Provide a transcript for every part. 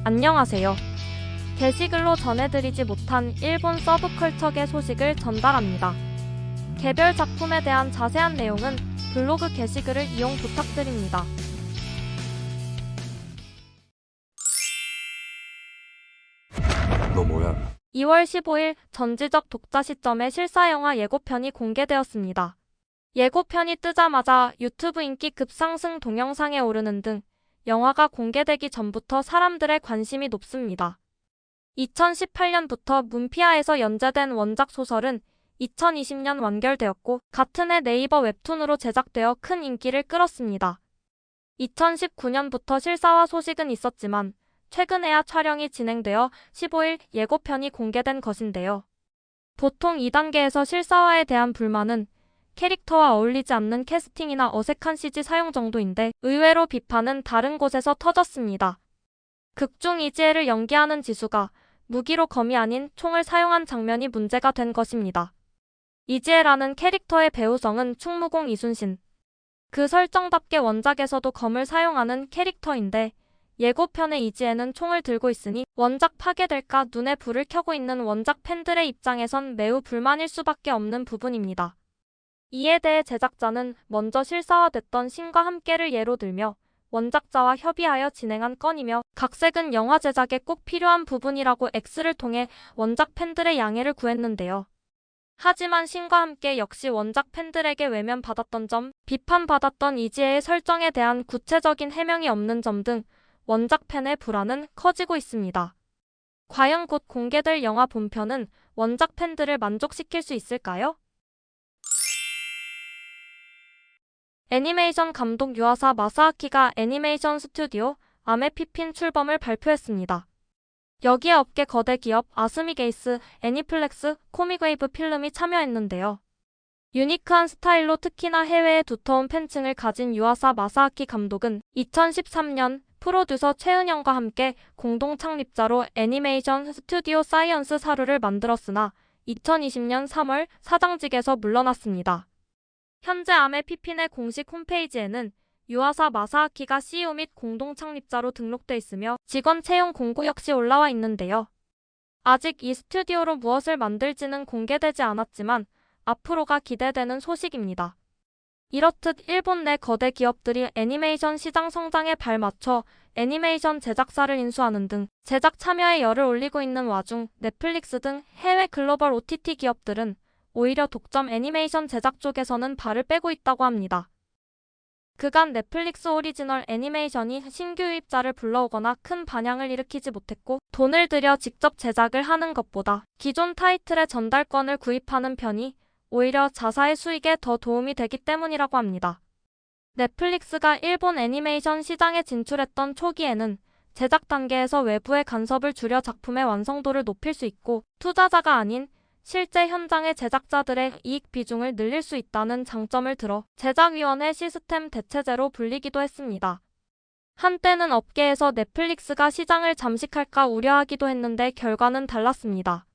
안녕하세요. 게시글로 전해드리지 못한 일본 서브컬처계 소식을 전달합니다. 개별 작품에 대한 자세한 내용은 블로그 게시글을 이용 부탁드립니다. 너 뭐야? 2월 15일 전지적 독자 시점에 실사영화 예고편이 공개되었습니다. 예고편이 뜨자마자 유튜브 인기 급상승 동영상에 오르는 등 영화가 공개되기 전부터 사람들의 관심이 높습니다. 2018년부터 문피아에서 연재된 원작 소설은 2020년 완결되었고 같은 해 네이버 웹툰으로 제작되어 큰 인기를 끌었습니다. 2019년부터 실사화 소식은 있었지만 최근에야 촬영이 진행되어 15일 예고편이 공개된 것인데요. 보통 2단계에서 실사화에 대한 불만은 캐릭터와 어울리지 않는 캐스팅이나 어색한 CG 사용 정도인데 의외로 비판은 다른 곳에서 터졌습니다. 극중 이지혜를 연기하는 지수가 무기로 검이 아닌 총을 사용한 장면이 문제가 된 것입니다. 이지혜라는 캐릭터의 배우성은 충무공 이순신. 그 설정답게 원작에서도 검을 사용하는 캐릭터인데 예고편의 이지혜는 총을 들고 있으니 원작 파괴될까 눈에 불을 켜고 있는 원작 팬들의 입장에선 매우 불만일 수밖에 없는 부분입니다. 이에 대해 제작자는 먼저 실사화됐던 신과 함께를 예로 들며 원작자와 협의하여 진행한 건이며 각색은 영화 제작에 꼭 필요한 부분이라고 X를 통해 원작 팬들의 양해를 구했는데요. 하지만 신과 함께 역시 원작 팬들에게 외면받았던 점, 비판받았던 이지혜의 설정에 대한 구체적인 해명이 없는 점 등 원작 팬의 불안은 커지고 있습니다. 과연 곧 공개될 영화 본편은 원작 팬들을 만족시킬 수 있을까요? 애니메이션 감독 유아사 마사아키가 애니메이션 스튜디오 아메피핀 출범을 발표했습니다. 여기에 업계 거대 기업 아스미게이스, 애니플렉스, 코믹웨이브 필름이 참여했는데요. 유니크한 스타일로 특히나 해외에 두터운 팬층을 가진 유아사 마사아키 감독은 2013년 프로듀서 최은영과 함께 공동 창립자로 애니메이션 스튜디오 사이언스 사루를 만들었으나 2020년 3월 사장직에서 물러났습니다. 현재 아메피핀의 공식 홈페이지에는 유아사 마사아키가 CEO 및 공동 창립자로 등록돼 있으며 직원 채용 공고 역시 올라와 있는데요. 아직 이 스튜디오로 무엇을 만들지는 공개되지 않았지만 앞으로가 기대되는 소식입니다. 이렇듯 일본 내 거대 기업들이 애니메이션 시장 성장에 발맞춰 애니메이션 제작사를 인수하는 등 제작 참여에 열을 올리고 있는 와중 넷플릭스 등 해외 글로벌 OTT 기업들은 오히려 독점 애니메이션 제작 쪽에서는 발을 빼고 있다고 합니다. 그간 넷플릭스 오리지널 애니메이션이 신규 유입자를 불러오거나 큰 반향을 일으키지 못했고 돈을 들여 직접 제작을 하는 것보다 기존 타이틀의 전달권을 구입하는 편이 오히려 자사의 수익에 더 도움이 되기 때문이라고 합니다. 넷플릭스가 일본 애니메이션 시장에 진출했던 초기에는 제작 단계에서 외부의 간섭을 줄여 작품의 완성도를 높일 수 있고 투자자가 아닌 실제 현장의 제작자들의 이익 비중을 늘릴 수 있다는 장점을 들어 제작위원회 시스템 대체제로 불리기도 했습니다. 한때는 업계에서 넷플릭스가 시장을 잠식할까 우려하기도 했는데 결과는 달랐습니다.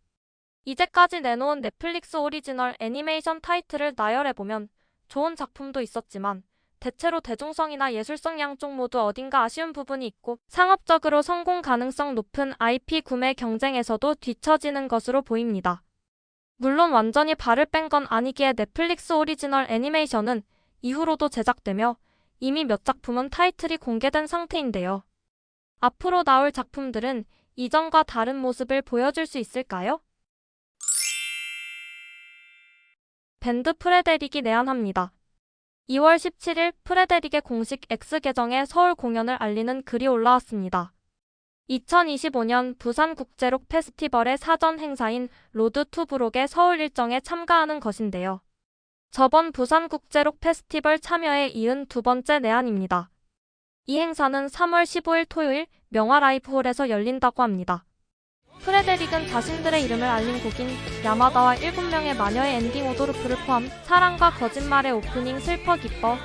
이제까지 내놓은 넷플릭스 오리지널 애니메이션 타이틀을 나열해보면 좋은 작품도 있었지만 대체로 대중성이나 예술성 양쪽 모두 어딘가 아쉬운 부분이 있고 상업적으로 성공 가능성 높은 IP 구매 경쟁에서도 뒤처지는 것으로 보입니다. 물론 완전히 발을 뺀 건 아니기에 넷플릭스 오리지널 애니메이션은 이후로도 제작되며 이미 몇 작품은 타이틀이 공개된 상태인데요. 앞으로 나올 작품들은 이전과 다른 모습을 보여줄 수 있을까요? 밴드 프레데릭이 내한합니다. 2월 17일 프레데릭의 공식 X 계정에 서울 공연을 알리는 글이 올라왔습니다. 2025년 부산국제록 페스티벌의 사전 행사인 로드 투 브록의 서울 일정에 참가하는 것인데요. 저번 부산국제록 페스티벌 참여에 이은 두 번째 내한입니다. 이 행사는 3월 15일 토요일 명화라이브홀에서 열린다고 합니다. 프레데릭은 자신들의 이름을 알린 곡인 야마다와 7명의 마녀의 엔딩 오도르프를 포함 사랑과 거짓말의 오프닝 슬퍼 기뻐,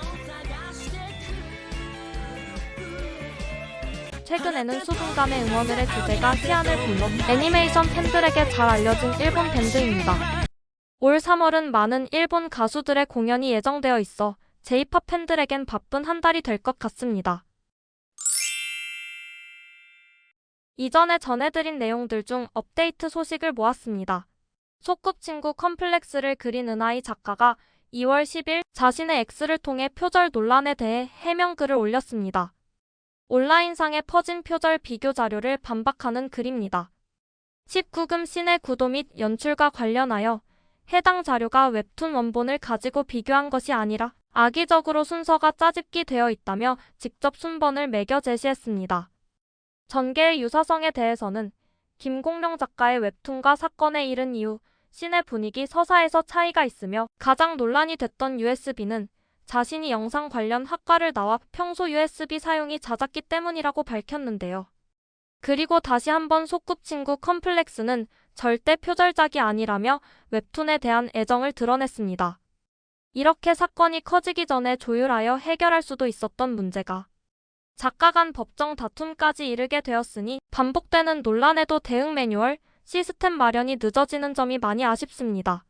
최근에는 수분감의 응원을 해 주제가 시안을 불러 애니메이션 팬들에게 잘 알려진 일본 밴드입니다. 올 3월은 많은 일본 가수들의 공연이 예정되어 있어 J-POP 팬들에겐 바쁜 한 달이 될 것 같습니다. 이전에 전해드린 내용들 중 업데이트 소식을 모았습니다. 소꿉친구 컴플렉스를 그린 은하이 작가가 2월 10일 자신의 X를 통해 표절 논란에 대해 해명글을 올렸습니다. 온라인상에 퍼진 표절 비교 자료를 반박하는 글입니다. 19금 씬의 구도 및 연출과 관련하여 해당 자료가 웹툰 원본을 가지고 비교한 것이 아니라 악의적으로 순서가 짜집기 되어 있다며 직접 순번을 매겨 제시했습니다. 전개의 유사성에 대해서는 김공룡 작가의 웹툰과 사건에 이른 이후 씬의 분위기 서사에서 차이가 있으며 가장 논란이 됐던 USB는 자신이 영상 관련 학과를 나와 평소 USB 사용이 잦았기 때문이라고 밝혔는데요. 그리고 다시 한번 소꿉친구 컴플렉스는 절대 표절작이 아니라며 웹툰에 대한 애정을 드러냈습니다. 이렇게 사건이 커지기 전에 조율하여 해결할 수도 있었던 문제가 작가 간 법정 다툼까지 이르게 되었으니 반복되는 논란에도 대응 매뉴얼, 시스템 마련이 늦어지는 점이 많이 아쉽습니다.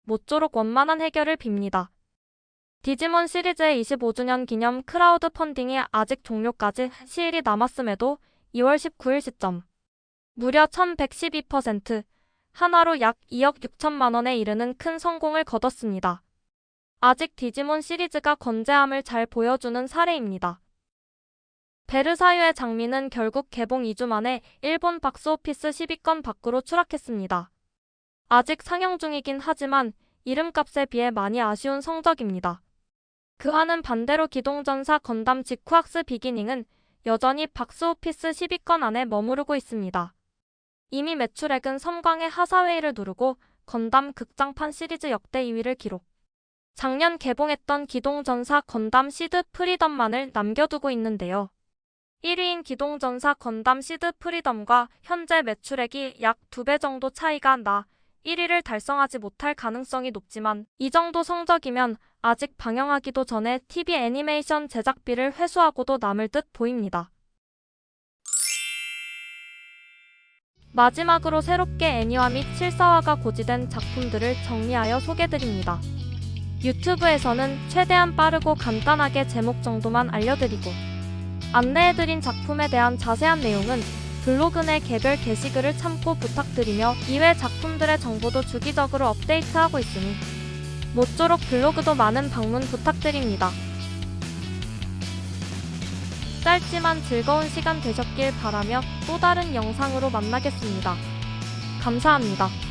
모쪼록 원만한 해결을 빕니다. 디지몬 시리즈의 25주년 기념 크라우드 펀딩이 아직 종료까지 시일이 남았음에도 2월 19일 시점 무려 1112%, 한화로 약 2억 6천만 원에 이르는 큰 성공을 거뒀습니다. 아직 디지몬 시리즈가 건재함을 잘 보여주는 사례입니다. 베르사유의 장미는 결국 개봉 2주 만에 일본 박스오피스 10위권 밖으로 추락했습니다. 아직 상영 중이긴 하지만 이름값에 비해 많이 아쉬운 성적입니다. 그와는 반대로 기동전사 건담 지쿠악스 비기닝은 여전히 박스오피스 10위권 안에 머무르고 있습니다. 이미 매출액은 섬광의 하사웨이를 누르고 건담 극장판 시리즈 역대 2위를 기록. 작년 개봉했던 기동전사 건담 시드 프리덤만을 남겨두고 있는데요. 1위인 기동전사 건담 시드 프리덤과 현재 매출액이 약 2배 정도 차이가 나 1위를 달성하지 못할 가능성이 높지만 이 정도 성적이면 아직 방영하기도 전에 TV 애니메이션 제작비를 회수하고도 남을 듯 보입니다. 마지막으로 새롭게 애니화 및 실사화가 고지된 작품들을 정리하여 소개드립니다. 유튜브에서는 최대한 빠르고 간단하게 제목 정도만 알려드리고 안내해드린 작품에 대한 자세한 내용은 블로그 내 개별 게시글을 참고 부탁드리며 이외 작품들의 정보도 주기적으로 업데이트하고 있으니 모쪼록 블로그도 많은 방문 부탁드립니다. 짧지만 즐거운 시간 되셨길 바라며 또 다른 영상으로 만나겠습니다. 감사합니다.